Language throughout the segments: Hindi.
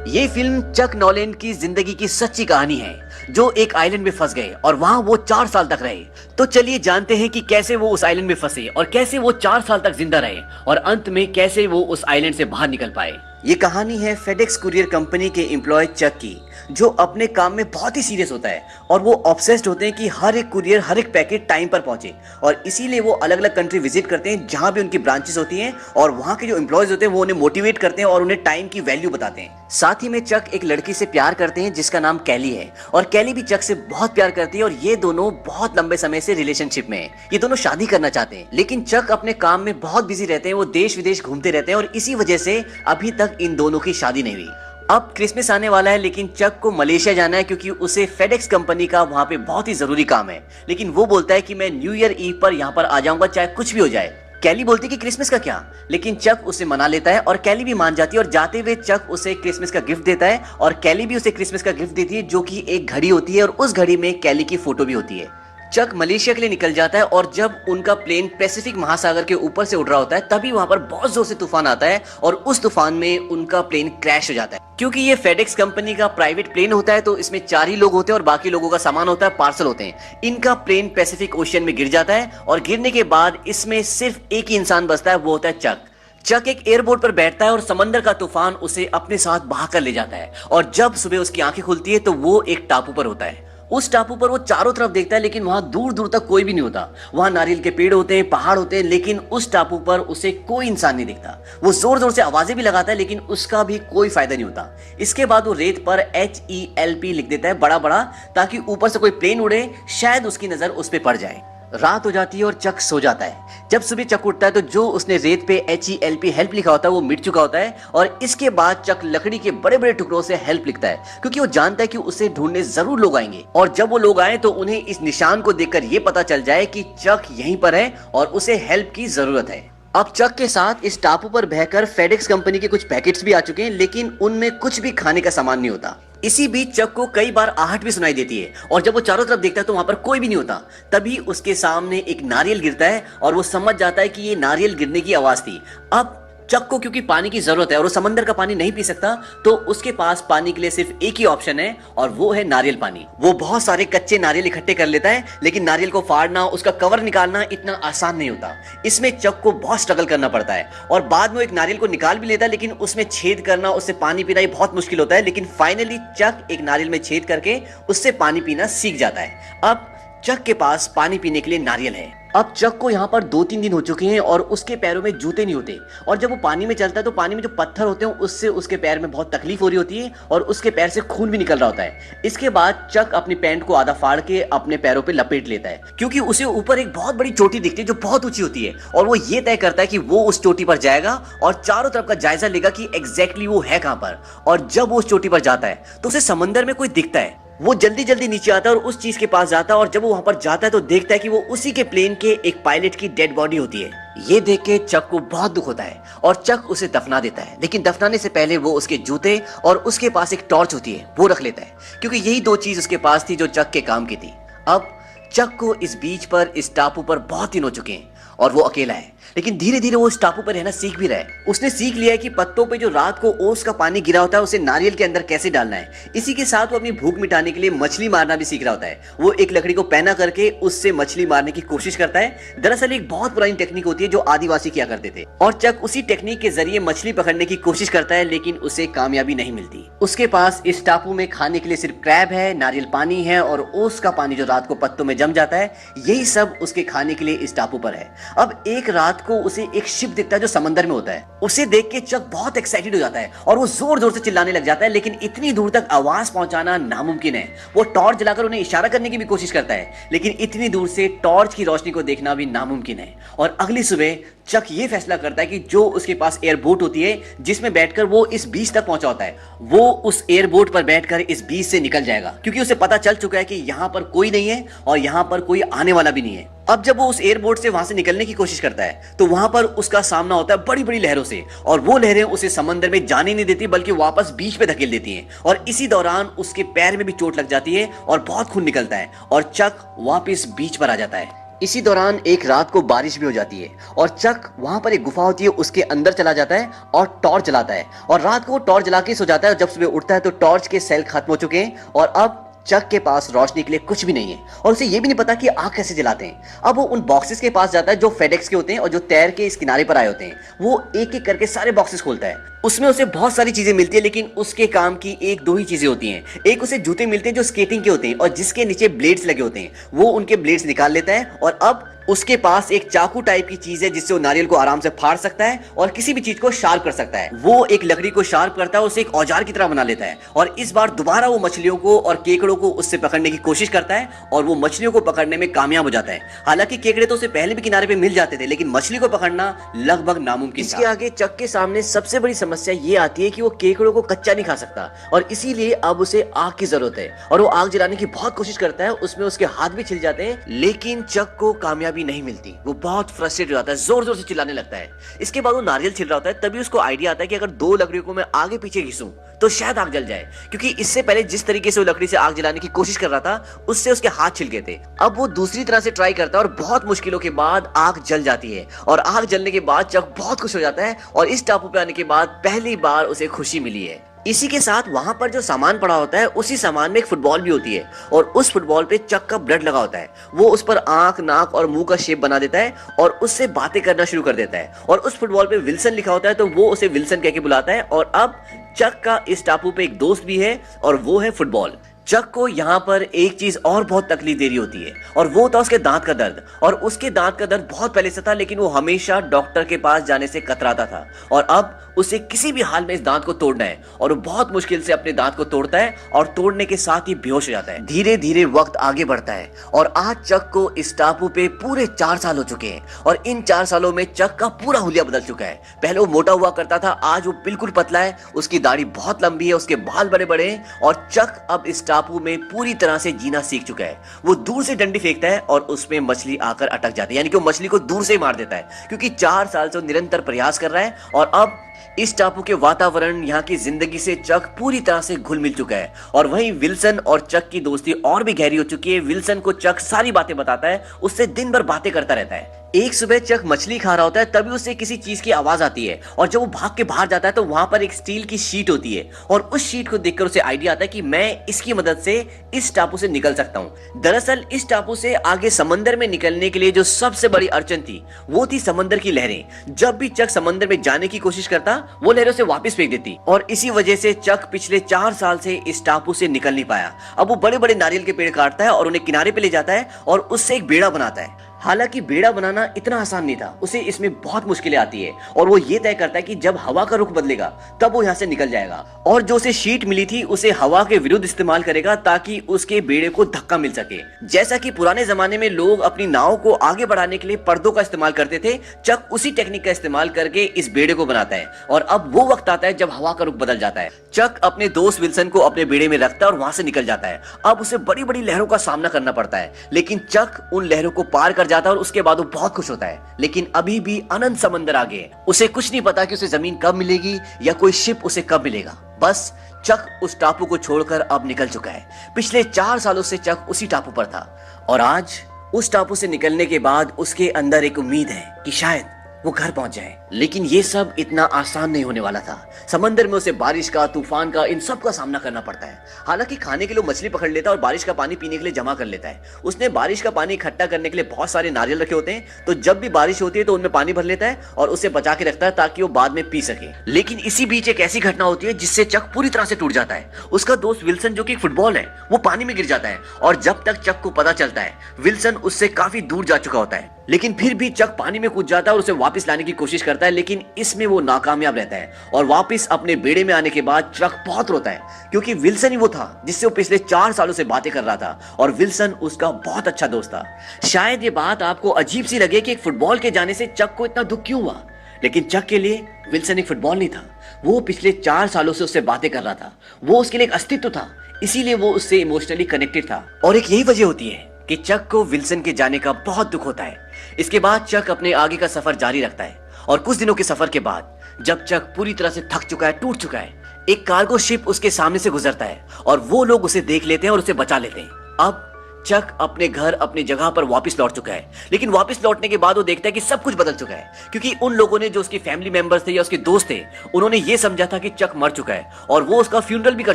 ये फिल्म चक नॉलेन की जिंदगी की सच्ची कहानी है, जो एक आइलैंड में फंस गए और वहाँ वो 4 साल तक रहे। तो चलिए जानते हैं कि कैसे वो उस आइलैंड में फंसे और कैसे वो 4 साल तक जिंदा रहे और अंत में कैसे वो उस आइलैंड से बाहर निकल पाए। ये कहानी है फेडेक्स कुरियर कंपनी के एम्प्लॉय चक की, जो अपने काम में बहुत ही सीरियस होता है और वो ऑब्सेस्ड होते हैं कि हर एक कुरियर, हर एक पैकेट टाइम पर पहुंचे, और इसीलिए वो अलग अलग कंट्री विजिट करते हैं जहां भी उनकी ब्रांचेस होती हैं, और वहां के जो एम्प्लॉयज होते हैं वो उन्हें मोटिवेट करते हैं और उन्हें टाइम की वैल्यू बताते हैं। साथ ही में चक एक लड़की से प्यार करते हैं जिसका नाम कैली है, और कैली भी चक से बहुत प्यार करती है और ये दोनों बहुत लंबे समय से रिलेशनशिप में हैं। ये दोनों शादी करना चाहते हैं, लेकिन चक अपने काम में बहुत बिजी रहते हैं, वो देश विदेश घूमते रहते हैं और इसी वजह से अभी तक इन दोनों की शादी नहीं हुई। अब क्रिसमस आने वाला है, लेकिन चक को मलेशिया जाना है क्योंकि उसे फेडेक्स कंपनी का वहां पे बहुत ही जरूरी काम है। लेकिन वो बोलता है कि मैं न्यू ईयर ईव पर यहाँ पर आ जाऊंगा, चाहे कुछ भी हो जाए। कैली बोलती है कि क्रिसमस का क्या, लेकिन चक उसे मना लेता है और कैली भी मान जाती है, और जाते हुए चक उसे क्रिसमस का गिफ्ट देता है और कैली भी उसे क्रिसमस का गिफ्ट देती है, जो कि एक घड़ी होती है और उस घड़ी में कैली की फोटो भी होती है। चक मलेशिया के लिए निकल जाता है और जब उनका प्लेन पैसिफिक महासागर के ऊपर से उड़ रहा होता है तभी वहां पर बहुत जोर से तूफान आता है और उस तूफान में उनका प्लेन क्रैश हो जाता है। क्योंकि ये फेडेक्स कंपनी का प्राइवेट प्लेन होता है तो इसमें 4 ही लोग होते हैं और बाकी लोगों का सामान होता है, पार्सल होते हैं। इनका प्लेन पैसिफिक ओशियन में गिर जाता है और गिरने के बाद इसमें सिर्फ एक ही इंसान बचता है, वो होता है चक। चक एक एयरबोट पर बैठता है और समंदर का तूफान उसे अपने साथ बहा कर ले जाता है, और जब सुबह उसकी आंखें खुलती है तो वो एक टापू पर होता है। उस टापू पर वो चारों तरफ देखता है, लेकिन वहां दूर दूर तक कोई भी नहीं होता। वहां नारियल के पेड़ होते हैं, पहाड़ होते हैं, लेकिन उस टापू पर उसे कोई इंसान नहीं दिखता। वो जोर जोर से आवाजें भी लगाता है, लेकिन उसका भी कोई फायदा नहीं होता। इसके बाद वो रेत पर HELP लिख देता है बड़ा बड़ा, ताकि ऊपर से कोई प्लेन उड़े, शायद उसकी नजर उस पर पड़ जाए। रात हो जाती है और चक सो जाता है। जब सुबह चक उठता है तो जो उसने रेत पे HELP हेल्प लिखा होता है वो मिट चुका होता है, और इसके बाद चक लकड़ी के बड़े बड़े टुकड़ों से हेल्प लिखता है, क्योंकि वो जानता है कि उसे ढूंढने जरूर लोग आएंगे, और जब वो लोग आए तो उन्हें इस निशान को देखकर ये पता चल जाए कि चक यहीं पर है और उसे हेल्प की जरूरत है। अब चक के साथ इस टापू पर बहकर फेडेक्स कंपनी के कुछ पैकेट्स भी आ चुके हैं, लेकिन उनमें कुछ भी खाने का सामान नहीं होता। इसी बीच चक को कई बार आहट भी सुनाई देती है, और जब वो चारों तरफ देखता है तो वहां पर कोई भी नहीं होता। तभी उसके सामने एक नारियल गिरता है और वो समझ जाता है कि ये नारियल गिरने की आवाज थी। अब चक को क्योंकि पानी की जरूरत है और वो समंदर का पानी नहीं पी सकता, तो उसके पास पानी के लिए सिर्फ एक ही ऑप्शन है, और वो है नारियल पानी। वो बहुत सारे कच्चे नारियल इकट्ठे कर लेता है, लेकिन नारियल को फाड़ना, उसका कवर निकालना इतना आसान नहीं होता। इसमें चक को बहुत स्ट्रगल करना पड़ता है, और बाद में एक नारियल को निकाल भी लेता है, लेकिन उसमें छेद करना, उससे पानी पीना बहुत मुश्किल होता है। लेकिन फाइनली चक एक नारियल में छेद करके उससे पानी पीना सीख जाता है। अब चक के पास पानी पीने के लिए नारियल है। अब चक को यहाँ पर 2-3 दिन हो चुके हैं और उसके पैरों में जूते नहीं होते, और जब वो पानी में चलता है तो पानी में जो पत्थर होते हैं उससे उसके पैर में बहुत तकलीफ हो रही होती है, और उसके पैर से खून भी निकल रहा होता है। इसके बाद चक अपनी पैंट को आधा फाड़ के अपने पैरों पे लपेट लेता है, क्योंकि उसे ऊपर एक बहुत बड़ी चोटी दिखती है जो बहुत ऊंची होती है, और वो ये तय करता है कि वो उस चोटी पर जाएगा और चारों तरफ का जायजा लेगा कि एग्जैक्टली वो है कहां पर। और जब वो उस चोटी पर जाता है तो उसे समंदर में कोई दिखता है। वो जल्दी जल्दी नीचे आता है और उस चीज के पास जाता है, और जब वो वहां पर जाता है तो देखता है कि वो उसी के प्लेन के एक पायलट की डेड बॉडी होती है। ये देख के चक को बहुत दुख होता है और चक उसे दफना देता है, लेकिन दफनाने से पहले वो उसके जूते और उसके पास एक टॉर्च होती है वो रख लेता है, क्योंकि यही 2 चीज उसके पास थी जो चक के काम की थी। अब चक को इस बीच पर, इस टापू पर बहुत दिन हो चुके हैं और वो अकेला है, लेकिन धीरे धीरे वो इस टापू पर रहना सीख भी रहा है। उसने सीख लिया है कि पत्तों पे जो रात को ओस का पानी गिरा होता है उसे नारियल के अंदर कैसे डालना है। इसी के साथ वो अपनी भूख मिटाने के लिए मछली मारना भी सीख रहा होता है। वो एक लकड़ी को पैना करके उससे मछली मारने की कोशिश करता है। दरअसल एक बहुत पुरानी टेक्निक होती है जो आदिवासी किया करते थे, और चक उसी टेक्निक के जरिए मछली पकड़ने की कोशिश करता है, लेकिन उसे कामयाबी नहीं मिलती। उसके पास इस टापू में खाने के लिए सिर्फ क्रैब है, नारियल पानी है और ओस का पानी जो रात को पत्तों में जम जाता है, यही सब उसके खाने के लिए इस टापू पर है। अब एक रात को उसे एक शिप दिखता है जो समंदर में होता है। उसे देख के चक बहुत एक्साइटेड हो जाता है और वो जोर जोर से चिल्लाने लग जाता है, लेकिन इतनी दूर तक आवाज पहुंचाना नामुमकिन है। वो टॉर्च जलाकर उन्हें इशारा करने की भी कोशिश करता है, लेकिन इतनी दूर से टॉर्च की रोशनी को देखना भी नामुमकिन है। और अगली सुबह चक ये फैसला करता है कि जो उसके पास एयरबोट होती है जिसमें बैठकर वो इस बीच तक पहुंचा होता है, वो उस एयरबोट पर बैठकर इस बीच से निकल जाएगा, क्योंकि उसे पता चल चुका है कि यहाँ पर कोई नहीं है और यहाँ पर कोई आने वाला भी नहीं है। अब जब वो उस एयरबोट से वहां से निकलने की कोशिश करता है तो वहां पर उसका सामना होता है बड़ी बड़ी लहरों से, और वो लहरें उसे समंदर में जाने नहीं देती बल्कि वापस बीच पे धकेल देती हैं, और इसी दौरान उसके पैर में भी चोट लग जाती है और बहुत खून निकलता है और चक वापस बीच पर आ जाता है। इसी दौरान एक रात को बारिश भी हो जाती है और चक वहां पर एक गुफा होती है, उसके अंदर चला जाता है और टॉर्च जलाता है और रात को वो टॉर्च जला के सो जाता है और जब सुबह उठता है तो टॉर्च के सेल खत्म हो चुके हैं और अब चक के पास रोशनी के लिए कुछ भी नहीं है और उसे ये भी नहीं पता कि आग कैसे जलाते हैं। अब वो उन बॉक्सेस के पास जाता है जो फेडेक्स के होते हैं और जो तैर के इस किनारे पर आए होते हैं। वो एक एक करके सारे बॉक्सेस खोलता है, उसमें उसे बहुत सारी चीजें मिलती है लेकिन उसके काम की एक दो ही चीजें होती हैं। एक उसे जूते मिलते हैं जो स्केटिंग के होते हैं और जिसके नीचे ब्लेड्स लगे होते हैं, वो उनके ब्लेड्स निकाल लेता है और अब उसके पास एक चाकू टाइप की चीज है जिससे वो नारियल को आराम से फाड़ सकता है और किसी भी चीज को शार्प कर सकता है। वो एक लकड़ी को शार्प करता है, उसे एक औजार की तरह बना लेता है और इस बार दोबारा वो मछलियों को और केकड़ों को उससे पकड़ने की कोशिश करता है और वो मछलियों को पकड़ने में कामयाब हो जाता है। हालांकि केकड़े तो उसे पहले भी किनारे पे मिल जाते थे लेकिन मछली को पकड़ना लगभग नामुमकिन। इसके आगे चक के सामने सबसे बड़ी समस्या ये आती है कि वो केकड़ों को कच्चा नहीं खा सकता और इसीलिए अब उसे आग की जरूरत है और वो आग जलाने की बहुत कोशिश करता है। उसमें उसके हाथ भी छिल जाते हैं लेकिन चक को कामयाबी नहीं मिलती। वो बहुत फ्रस्ट्रेट हो जाता है, जोर जोर से चिल्लाने लगता है। इसके बाद वो नारियल छिल रहा होता है, तभी उसको आइडिया आता है कि अगर दो लकड़ियों को मैं आगे पीछे घिसूं तो शायद आग जल जाए, क्योंकि इससे पहले जिस तरीके से वो लकड़ी से आग जलाने की कोशिश कर रहा था उससे उसके हाथ छिल गए थे। अब वो दूसरी तरह से ट्राई करता है और बहुत मुश्किलों के बाद आग जल जाती है और आग जलने के बाद चक बहुत खुश हो जाता है और इस टापू पे आने के बाद पहली बार उसे खुशी मिली है। इसी के साथ वहां पर जो सामान पड़ा होता है उसी सामान में एक फुटबॉल भी होती है और उस फुटबॉल पे चक का ब्लड लगा होता है। वो उस पर आंख, नाक और मुंह का शेप बना देता है और उससे बातें करना शुरू कर देता है और उस फुटबॉल पे विल्सन लिखा होता है तो वो उसे विल्सन कह के बुलाता है। और अब चक का इस टापू पे एक दोस्त भी है और वो है फुटबॉल। चक को यहाँ पर एक चीज और बहुत तकलीफ दे रही होती है और वो था उसके दांत का दर्द। और उसके दांत का दर्द बहुत पहले से था लेकिन वो हमेशा डॉक्टर के पास जाने से कतराता था और अब उसे किसी भी हाल में इस दांत को तोड़ना है और वो बहुत मुश्किल से अपने दांत को तोड़ता है और तोड़ने के साथ ही बेहोश हो जाता है। धीरे धीरे वक्त आगे बढ़ता है और आज चक को इस टापू पे पूरे 4 साल हो चुके हैं और इन 4 सालों में चक का पूरा हुलिया बदल चुका है। पहले वो मोटा हुआ करता था, आज वो बिल्कुल पतला है, उसकी दाढ़ी बहुत लंबी है, उसके बाल बड़े बड़े हैं और चक अब इस टापू में पूरी तरह से जीना सीख चुका है। वो दूर से डंडी फेंकता है और उसमें मछली आकर अटक जाती है, यानी कि वो मछली को दूर से ही मार देता है क्योंकि 4 साल से वो निरंतर प्रयास कर रहा है। और अब इस टापू के वातावरण, यहाँ की जिंदगी से चक पूरी तरह से घुल मिल चुका है और वहीं विल्सन और चक की दोस्ती और भी गहरी हो चुकी है। विल्सन को चक सारी बातें बताता है, उससे दिन भर बातें करता रहता है। एक सुबह चक मछली खा रहा होता है, तभी उसे किसी चीज की आवाज आती है और जब वो भाग के बाहर जाता है तो वहां पर एक स्टील की शीट होती है और उस शीट को देखकर उसे आइडिया आता है कि मैं इसकी मदद से इस टापू से निकल सकता हूँ। दरअसल इस टापू से आगे समंदर में निकलने के लिए जो सबसे बड़ी अड़चन थी वो थी समंदर की लहरें। जब भी चक समंदर में जाने की कोशिश करता वो लहरों से वापस फेंक देती और इसी वजह से चक पिछले 4 साल से इस टापू से निकल नहीं पाया। अब वो बड़े बड़े नारियल के पेड़ काटता है और उन्हें किनारे पे ले जाता है और उससे एक बेड़ा बनाता है। हालांकि बेड़ा बनाना इतना आसान नहीं था, उसे इसमें बहुत मुश्किलें आती है और वो ये तय करता है कि जब हवा का रुख बदलेगा तब वो यहाँ से निकल जाएगा और जो उसे शीट मिली थी उसे हवा के विरुद्ध इस्तेमाल करेगा ताकि उसके बेड़े को धक्का मिल सके। जैसा कि पुराने जमाने में लोग अपनी नाव को आगे बढ़ाने के लिए पर्दों का इस्तेमाल करते थे, चक उसी टेक्निक का इस्तेमाल करके इस बेड़े को बनाता है और अब वो वक्त आता है जब हवा का रुख बदल जाता है। चक अपने दोस्त विल्सन को अपने बेड़े में रखता है और वहां से निकल जाता है। अब उसे बड़ी बड़ी लहरों का सामना करना पड़ता है लेकिन चक उन लहरों को पार कर जाता है और उसके बाद वो बहुत खुश होता है। लेकिन अभी भी अनंत समंदर आगे है, उसे कुछ नहीं पता कि उसे जमीन कब मिलेगी या कोई शिप उसे कब मिलेगा। बस चक उस टापू को छोड़कर अब निकल चुका है। पिछले 4 सालों से चक उसी टापू पर था और आज उस टापू से निकलने के बाद उसके अंदर एक उम्मीद है कि शायद वो घर पहुंच जाए। लेकिन ये सब इतना आसान नहीं होने वाला था। समंदर में उसे बारिश का, तूफान का, इन सब का सामना करना पड़ता है। हालांकि खाने के लिए मछली पकड़ लेता है और बारिश का पानी पीने के लिए जमा कर लेता है। उसने बारिश का पानी इकट्ठा करने के लिए बहुत सारे नारियल रखे होते हैं, तो जब भी बारिश होती है तो उनमें पानी भर लेता है और उसे बचा के रखता है ताकि वो बाद में पी सके। लेकिन इसी बीच एक ऐसी घटना होती है जिससे चक पूरी तरह से टूट जाता है। उसका दोस्त विल्सन, जो कि फुटबॉल है, वो पानी में गिर जाता है और जब तक चक को पता चलता है विल्सन उससे काफी दूर जा चुका होता है। लेकिन फिर भी चक पानी में कूद जाता है और उसे वापस लाने की कोशिश करता है, लेकिन इसमें वो नाकामयाब रहता है और वापस अपने बेड़े में आने के बाद चक बहुत रोता है क्योंकि विल्सन ही वो था जिससे वो पिछले 4 सालों से बातें कर रहा था और विल्सन उसका बहुत अच्छा दोस्त था। शायद ये बात आपको अजीब सी लगे कि एक फुटबॉल के जाने से चक को इतना दुख क्यों हुआ, लेकिन चक के लिए विल्सन एक फुटबॉल नहीं था। वो पिछले 4 सालों से उससे बातें कर रहा था, वो उसके लिए एक अस्तित्व था, इसीलिए वो उससे इमोशनली कनेक्टेड था। और एक यही वजह होती है कि चक को विल्सन के जाने का बहुत दुख होता है। इसके बाद चक अपने आगे का सफर जारी रखता है और कुछ दिनों के सफर के बाद जब चक पूरी तरह से थक चुका है, टूट चुका है, एक कार्गो शिप उसके सामने से गुजरता है और वो लोग उसे देख लेते हैं और उसे बचा लेते हैं। अब चक अपने घर अपनी जगह पर वापस लौट चुका है, लेकिन वापस लौटने के बाद वो देखता है कि सब कुछ बदल चुका है, क्योंकि उन लोगों ने जो उसके फैमिली मेंबर्स थे या उसके दोस्त थे, उन्होंने ये समझा था कि चक मर चुका है और वो उसका फ्यूनरल भी कर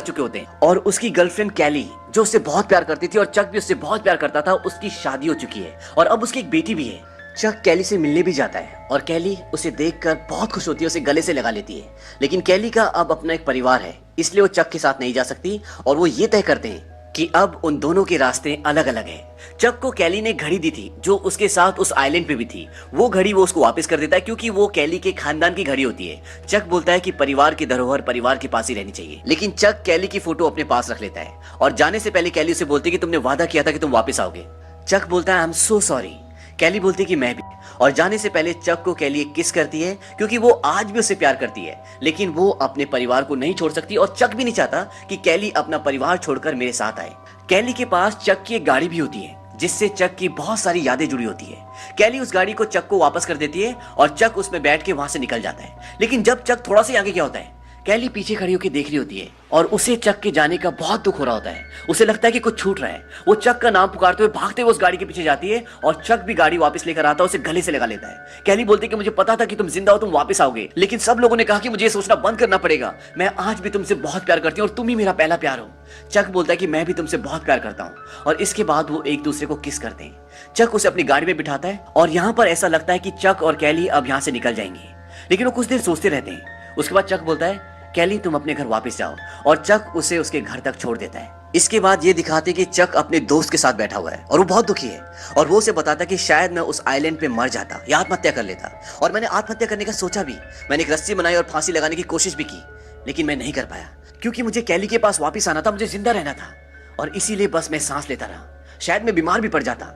चुके होते हैं। और उसकी गर्लफ्रेंड कैली जो उससे बहुत प्यार करती थी और चक भी उससे बहुत प्यार करता था, उसकी शादी हो चुकी है और अब उसकी एक बेटी भी है। चक कैली से मिलने भी जाता है और कैली उसे देखकर बहुत खुश होती है, उसे गले से लगा लेती है। लेकिन कैली का अब अपना एक परिवार है, इसलिए वो चक के साथ नहीं जा सकती और वो ये तय करते हैं कि अब उन दोनों के रास्ते अलग अलग हैं। चक को कैली ने घड़ी दी थी जो उसके साथ उस आइलैंड पे भी थी, वो घड़ी वो उसको वापस कर देता है क्योंकि वो कैली के खानदान की घड़ी होती है। चक बोलता है कि परिवार की धरोहर परिवार के पास ही रहनी चाहिए, लेकिन चक कैली की फोटो अपने पास रख लेता है और जाने से पहले कैली उसे बोलती है कि तुमने वादा किया था कि तुम वापस आओगे। चक बोलता है आई एम सो सॉरी। कैली बोलती है कि मैं भी। और जाने से पहले चक को कैली एक किस करती है क्योंकि वो आज भी उससे प्यार करती है, लेकिन वो अपने परिवार को नहीं छोड़ सकती और चक भी नहीं चाहता कि कैली अपना परिवार छोड़कर मेरे साथ आए। कैली के पास चक की एक गाड़ी भी होती है जिससे चक की बहुत सारी यादें जुड़ी होती है। कैली उस गाड़ी को चक को वापस कर देती है और चक उसमें बैठ के वहां से निकल जाता है। लेकिन जब चक थोड़ा सा आगे क्या होता है, कैली पीछे खड़ी होकर देख रही होती है और उसे चक के जाने का बहुत दुख हो रहा होता है। उसे लगता है कि कुछ छूट रहा है। वो चक का नाम पुकारते हुए भागते हुए उस गाड़ी के पीछे जाती है और चक भी गाड़ी वापस लेकर आता है, उसे गले से लगा लेता है। कैली बोलती है कि मुझे पता था कि तुम जिंदा हो, तुम वापस आओगे, लेकिन सब लोगों ने कहा कि मुझे ये सोचना बंद करना पड़ेगा। मैं आज भी तुमसे बहुत प्यार करती हूँ और तुम ही मेरा पहला प्यार हो। चक बोलता है कि मैं भी तुमसे बहुत प्यार करता हूँ और इसके बाद वो एक दूसरे को किस करते हैं। चक उसे अपनी गाड़ी में बिठाता है और यहाँ पर ऐसा लगता है कि चक और कैली अब यहाँ से निकल जाएंगे, लेकिन वो कुछ देर सोचते रहते हैं। उसके बाद चक बोलता है कैली तुम अपने घर वापस जाओ और चक उसे उसके घर तक छोड़ देता है। इसके बाद ये दिखाते कि चक अपने दोस्त के साथ बैठा हुआ है और वो बहुत दुखी है और वो उसे बताता कि शायद मैं उस आइलैंड पे मर जाता या आत्महत्या कर लेता, और मैंने आत्महत्या करने का सोचा भी। मैंने एक रस्सी बनाई और फांसी लगाने की कोशिश भी की, लेकिन मैं नहीं कर पाया क्योंकि मुझे कैली के पास वापस आना था, मुझे जिंदा रहना था और इसीलिए बस मैं सांस लेता रहा। शायद मैं बीमार भी पड़ जाता,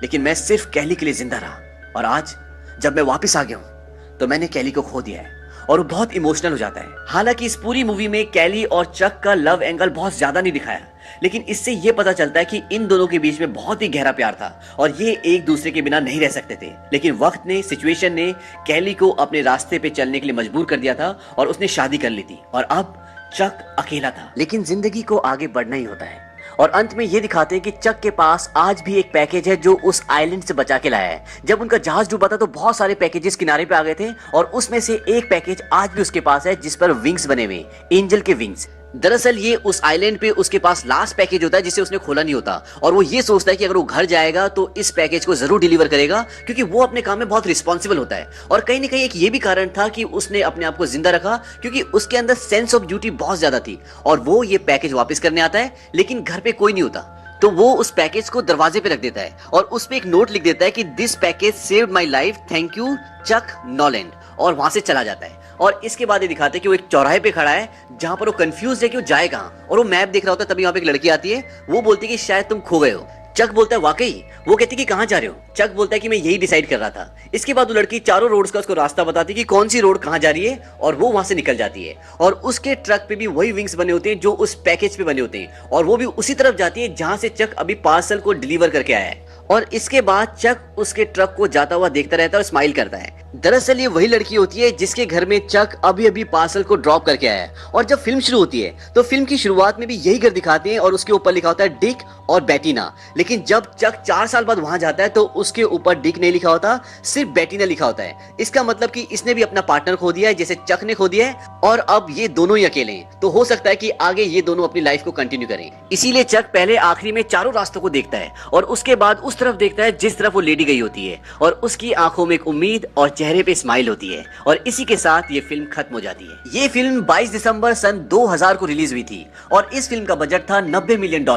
लेकिन मैं सिर्फ कैली के लिए जिंदा रहा। और आज जब मैं वापस आ गया हूं तो मैंने कैली को खो दिया है और वो बहुत इमोशनल हो जाता है। हालांकि इस पूरी मूवी में कैली और चक का लव एंगल बहुत ज्यादा नहीं दिखाया, लेकिन इससे ये पता चलता है कि इन दोनों के बीच में बहुत ही गहरा प्यार था और ये एक दूसरे के बिना नहीं रह सकते थे। लेकिन वक्त ने, सिचुएशन ने कैली को अपने रास्ते पे चलने के लिए मजबूर कर दिया था और उसने शादी कर ली थी और अब चक अकेला था। लेकिन जिंदगी को आगे बढ़ना ही होता है और अंत में ये दिखाते हैं कि चक के पास आज भी एक पैकेज है जो उस आइलैंड से बचा के लाया है। जब उनका जहाज डूबा था तो बहुत सारे पैकेजेस किनारे पे आ गए थे और उसमें से एक पैकेज आज भी उसके पास है जिस पर विंग्स बने हुए, एंजल के विंग्स। दरअसल ये उस आइलैंड पे उसके पास लास्ट पैकेज होता है जिसे उसने खोला नहीं होता और वो ये सोचता है कि अगर वो घर जाएगा तो इस पैकेज को जरूर डिलीवर करेगा क्योंकि वो अपने काम में बहुत रिस्पॉन्सिबल होता है। और कहीं ना कहीं एक ये भी कारण था कि उसने अपने आप को जिंदा रखा क्योंकि उसके अंदर सेंस ऑफ ड्यूटी बहुत ज्यादा थी और वो ये पैकेज वापस करने आता है, लेकिन घर पे कोई नहीं होता तो वो उस पैकेज को दरवाजे पे रख देता है और उस पे एक नोट लिख देता है कि this package saved my life, thank you Chuck Noland, और वहां से चला जाता है। और इसके बाद ये दिखाते हैं कि वो एक चौराहे पे खड़ा है जहां पर वो कंफ्यूज है कि वो जाए कहां और वो मैप देख रहा होता है। तभी वहां पे एक लड़की आती है, वो बोलती है कि शायद तुम खो गए हो। चक बोलता है वाकई? वो कहती है कि कहां जा रहे हो? चक बोलता है कि मैं यही डिसाइड कर रहा था। इसके बाद वो लड़की चारों रोड्स का उसको रास्ता बताती है कि कौन सी रोड कहां जा रही है और वो वहां से निकल जाती है और उसके ट्रक पे भी वही विंग्स बने होते हैं जो उस पैकेज पे बने होते हैं और वो भी उसी तरफ जाती है जहां से चक अभी पार्सल को डिलीवर करके आया है। और इसके बाद चक उसके ट्रक को जाता हुआ देखता रहता है और स्माइल करता है। दरअसल ये वही लड़की होती है जिसके घर में चक अभी अभी पार्सल को ड्रॉप करके आया है। और जब फिल्म शुरू होती है तो फिल्म की शुरुआत में भी यही घर दिखाते हैं और उसके ऊपर लिखा होता है डिक और बेटीना, लेकिन जब चक 4 साल बाद वहां जाता है तो उसके ऊपर डिक नहीं लिखा होता, सिर्फ बेटीना लिखा होता है। इसका मतलब कि इसने भी अपना पार्टनर खो दिया है जैसे चक ने खो दिया है और अब ये दोनों ही अकेले हैं। तो हो सकता है कि आगे ये दोनों अपनी लाइफ को कंटिन्यू करें। इसीलिए चक पहले आखिरी में चारों रास्तों को देखता है और उसके बाद उस तरफ देखता है जिस तरफ वो लेडी गई होती है और उसकी आंखों में एक उम्मीद और चेहरे पे स्माइल होती है और इसी के साथ ये फिल्म खत्म हो जाती है। ये फिल्म 22 दिसंबर सन 2000 को रिलीज हुई थी और इस फिल्म का बजट था $90 मिलियन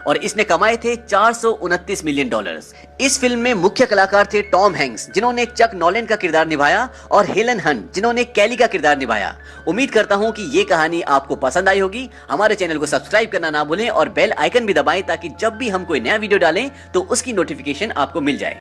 और इसने कमाए थे $429 मिलियन। इस फिल्म में मुख्य कलाकार थे टॉम हैंक्स जिन्होंने चक नॉलैंड का किरदार निभाया और हेलन हंट जिन्होंने कैली का किरदार निभाया। उम्मीद करता हूं कि ये कहानी आपको पसंद आई होगी। हमारे चैनल को सब्सक्राइब करना ना भूलें और बेल आइकन भी दबाएं ताकि जब भी हम कोई नया वीडियो डालें तो उसकी नोटिफिकेशन आपको मिल जाए।